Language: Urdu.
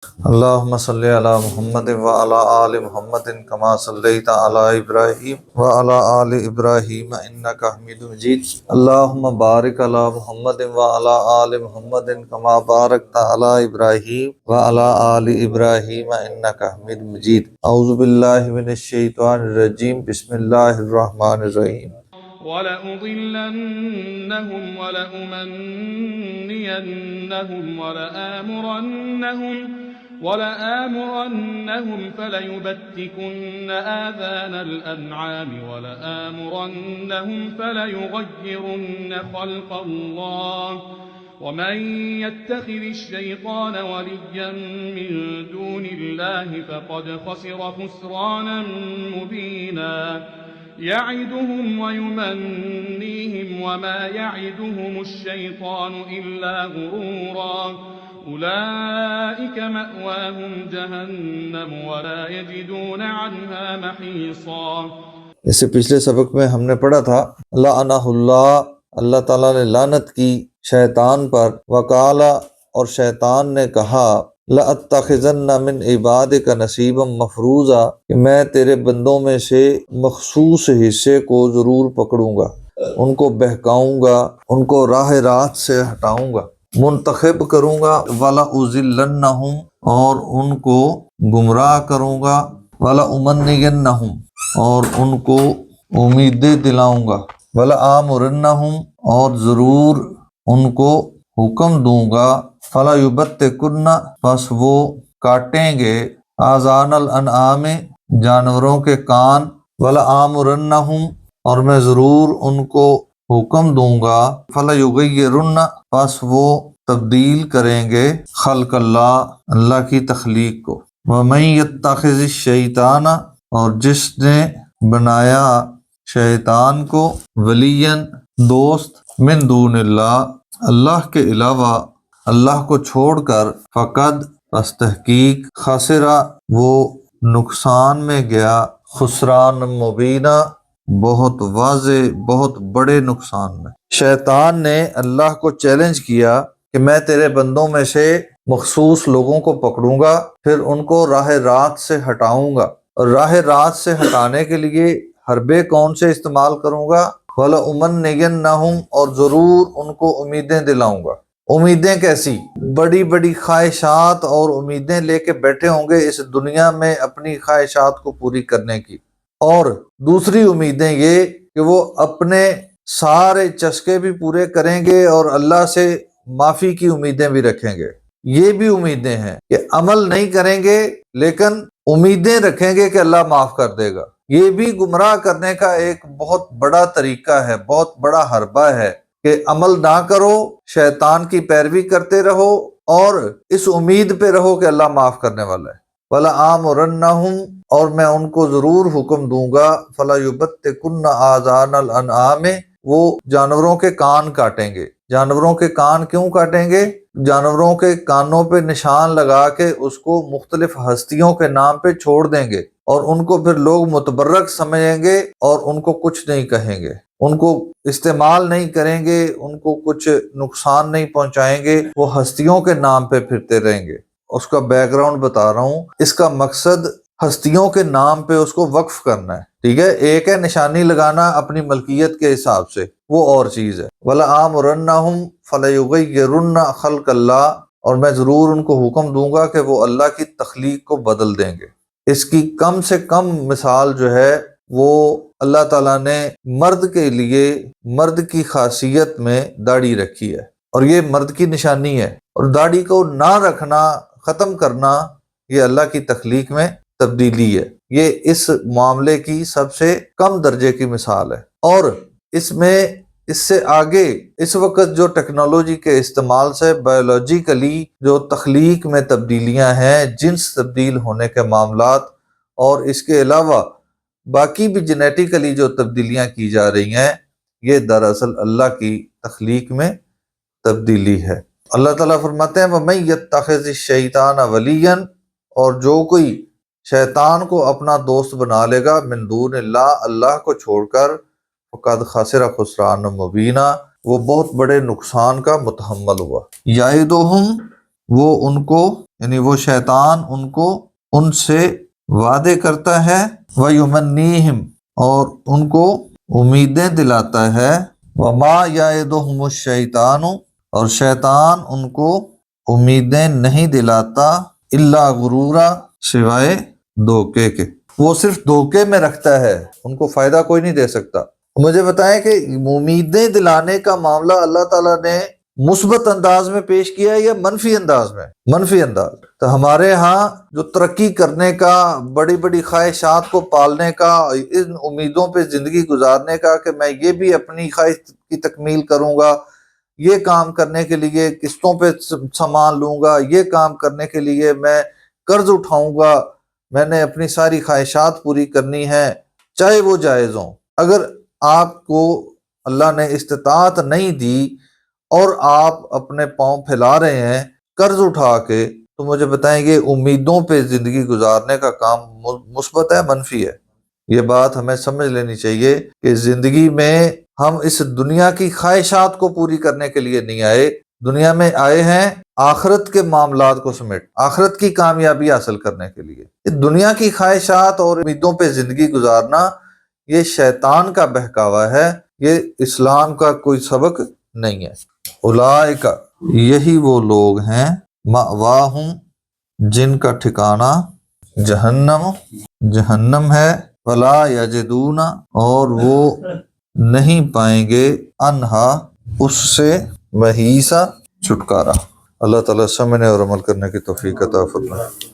اللهم صل على محمد وعلى آل محمد كما صليت على إبراهيم وعلى آل إبراهيم إنك حميد مجيد. اللهم بارك على محمد وعلى آل محمد كما باركت على إبراهيم وعلى آل إبراهيم إنك حميد مجيد. أعوذ بالله من الشيطان الرجيم. بسم الله الرحمن الرحيم. وَلَأُضِلَّنَّهُمْ وَلَأُمَنِّيَنَّهُمْ وَلَآمُرَنَّهُمْ فَلَيُبَتِّكُنَّ آذَانَ الْأَنْعَامِ وَلَآمُرَنَّهُمْ فَلَيُغَيِّرُنَّ خَلْقَ اللَّهِ وَمَن يَتَّخِذِ الشَّيْطَانَ وَلِيًّا مِّن دُونِ اللَّهِ فَقَدْ خَسِرَ خُسْرَانًا مُّبِينًا. يَعِدُهُمْ وَيُمَنِّيهِمْ وَمَا يَعِدُهُمُ الشَّيْطَانُ إِلَّا غُرُورًا. أُولَٰئِكَ مَأْوَاهُمْ جَهَنَّمُ وَلَا يَجِدُونَ عَنْهَا مَحِيصًا. اس سے پچھلے سبق میں ہم نے پڑھا تھا لعنہ اللہ، اللہ تعالیٰ نے لعنت کی شیطان پر. وقال، اور شیطان نے کہا، لَأَتَّخِذَنَّ مِنْ عِبَادِكَ نَصِيبًا مَفْرُوضًا، کہ میں تیرے بندوں میں سے مخصوص حصے کو ضرور پکڑوں گا، ان کو بہکاؤں گا، ان کو راہ راست سے ہٹاؤں گا، منتخب کروں گا. وَلَأُضِلَّنَّهُمْ، اور ان کو گمراہ کروں گا. وَلَأُمَنِّيَنَّهُمْ، اور ان کو امیدیں دلاؤں گا. وَلَآمُرَنَّهُمْ، اور ضرور ان کو حکم دوں گا. فَلَيُبَتِّكُنَّ، پس وہ کاٹیں گے، آذان الانعام، جانوروں کے کان. وَلَآمُرَنَّهُمْ، اور میں ضرور ان کو حکم دوں گا. فَلَيُغَيِّرُنَّ، پس وہ تبدیل کریں گے، خلق اللہ، اللہ کی تخلیق کو. وَمَن يَتَّخِذِ الشَّيْطَانَ، اور جس نے بنایا شیطان کو، ولیًا، دوست، من دون اللہ، اللہ کے علاوہ، اللہ کو چھوڑ کر، فقد، پس تحقیق، خسرا، وہ نقصان میں گیا، خسران مبینہ، بہت واضح، بہت بڑے نقصان میں. شیطان نے اللہ کو چیلنج کیا کہ میں تیرے بندوں میں سے مخصوص لوگوں کو پکڑوں گا، پھر ان کو راہ راست سے ہٹاؤں گا. اور راہ راست سے ہٹانے کے لیے حربے کون سے استعمال کروں گا؟ وَلَأُمَنِّيَنَّهُمْ، اور ضرور ان کو امیدیں دلاؤں گا. امیدیں کیسی؟ بڑی بڑی خواہشات اور امیدیں لے کے بیٹھے ہوں گے اس دنیا میں اپنی خواہشات کو پوری کرنے کی. اور دوسری امیدیں یہ کہ وہ اپنے سارے چسکے بھی پورے کریں گے اور اللہ سے معافی کی امیدیں بھی رکھیں گے. یہ بھی امیدیں ہیں کہ عمل نہیں کریں گے لیکن امیدیں رکھیں گے کہ اللہ معاف کر دے گا. یہ بھی گمراہ کرنے کا ایک بہت بڑا طریقہ ہے، بہت بڑا حربہ ہے کہ عمل نہ کرو، شیطان کی پیروی کرتے رہو اور اس امید پہ رہو کہ اللہ معاف کرنے والا ہے. وَلَآمُرَنَّهُمْ، اور میں ان کو ضرور حکم دوں گا. فَلَيُبَتِّكُنَّ آذَانَ الْأَنْعَامِ، وہ جانوروں کے کان کاٹیں گے. جانوروں کے کان کیوں کاٹیں گے؟ جانوروں کے کانوں پہ نشان لگا کے اس کو مختلف ہستیوں کے نام پہ چھوڑ دیں گے اور ان کو پھر لوگ متبرک سمجھیں گے اور ان کو کچھ نہیں کہیں گے، ان کو استعمال نہیں کریں گے، ان کو کچھ نقصان نہیں پہنچائیں گے، وہ ہستیوں کے نام پہ پھرتے رہیں گے. اس کا بیک گراؤنڈ بتا رہا ہوں. اس کا مقصد ہستیوں کے نام پہ اس کو وقف کرنا ہے، ٹھیک ہے؟ ایک ہے نشانی لگانا اپنی ملکیت کے حساب سے، وہ اور چیز ہے. وَلَآمُرَنَّهُمْ فَلَيُغَيِّرُنَّ خَلْقَ اللَّهِ، اور میں ضرور ان کو حکم دوں گا کہ وہ اللہ کی تخلیق کو بدل دیں گے. اس کی کم سے کم مثال جو ہے وہ اللہ تعالیٰ نے مرد کے لیے، مرد کی خاصیت میں داڑھی رکھی ہے اور یہ مرد کی نشانی ہے، اور داڑھی کو نہ رکھنا، ختم کرنا، یہ اللہ کی تخلیق میں تبدیلی ہے. یہ اس معاملے کی سب سے کم درجے کی مثال ہے. اور اس میں اس سے آگے اس وقت جو ٹیکنالوجی کے استعمال سے بایولوجیکلی جو تخلیق میں تبدیلیاں ہیں، جنس تبدیل ہونے کے معاملات، اور اس کے علاوہ باقی بھی جینیٹیکلی جو تبدیلیاں کی جا رہی ہیں، یہ دراصل اللہ کی تخلیق میں تبدیلی ہے. اللہ تعالیٰ فرماتے ہیں وَمَن يَتَّخِذِ الشَّيْطَانَ وَلِيًّا، اور جو کوئی شیطان کو اپنا دوست بنا لے گا، من دون اللہ، اللہ کو چھوڑ کر، فقد خسر خسران مبینہ، وہ بہت بڑے نقصان کا متحمل ہوا. یعدہم، وہ ان کو یعنی وہ شیطان ان کو ان سے وعدے کرتا ہے، وَيُمَنِّيهِمْ اور ان کو امیدیں دلاتا ہے، وَمَا يَعِدُهُمُ الشَّيْطَانُ اور شیطان ان کو امیدیں نہیں دلاتا، الا غرورا سوائے دھوکے کے، وہ صرف دھوکے میں رکھتا ہے، ان کو فائدہ کوئی نہیں دے سکتا۔ مجھے بتائیں کہ امیدیں دلانے کا معاملہ اللہ تعالیٰ نے مثبت انداز میں پیش کیا ہے یا منفی انداز میں؟ منفی انداز۔ تو ہمارے ہاں جو ترقی کرنے کا، بڑی بڑی خواہشات کو پالنے کا، ان امیدوں پہ زندگی گزارنے کا کہ میں یہ بھی اپنی خواہش کی تکمیل کروں گا، یہ کام کرنے کے لیے قسطوں پہ سامان لوں گا، یہ کام کرنے کے لیے میں قرض اٹھاؤں گا، میں نے اپنی ساری خواہشات پوری کرنی ہے چاہے وہ جائز ہوں۔ اگر آپ کو اللہ نے استطاعت نہیں دی اور آپ اپنے پاؤں پھیلا رہے ہیں قرض اٹھا کے، تو مجھے بتائیں گے امیدوں پہ زندگی گزارنے کا کام مثبت ہے منفی ہے؟ یہ بات ہمیں سمجھ لینی چاہیے کہ زندگی میں ہم اس دنیا کی خواہشات کو پوری کرنے کے لیے نہیں آئے، دنیا میں آئے ہیں آخرت کے معاملات کو سمیٹ، آخرت کی کامیابی حاصل کرنے کے لیے۔ دنیا کی خواہشات اور امیدوں پہ زندگی گزارنا یہ شیطان کا بہکاوا ہے، یہ اسلام کا کوئی سبق نہیں ہے۔ اولئک یہی وہ لوگ ہیں، مأواہم جن کا ٹھکانہ جہنم ہے، ولا یجدون اور وہ نہیں پائیں گے انہا اس سے محیصا چھٹکارا۔ اللہ تعالیٰ سمجھنے اور عمل کرنے کی توفیق عطا فرمائے۔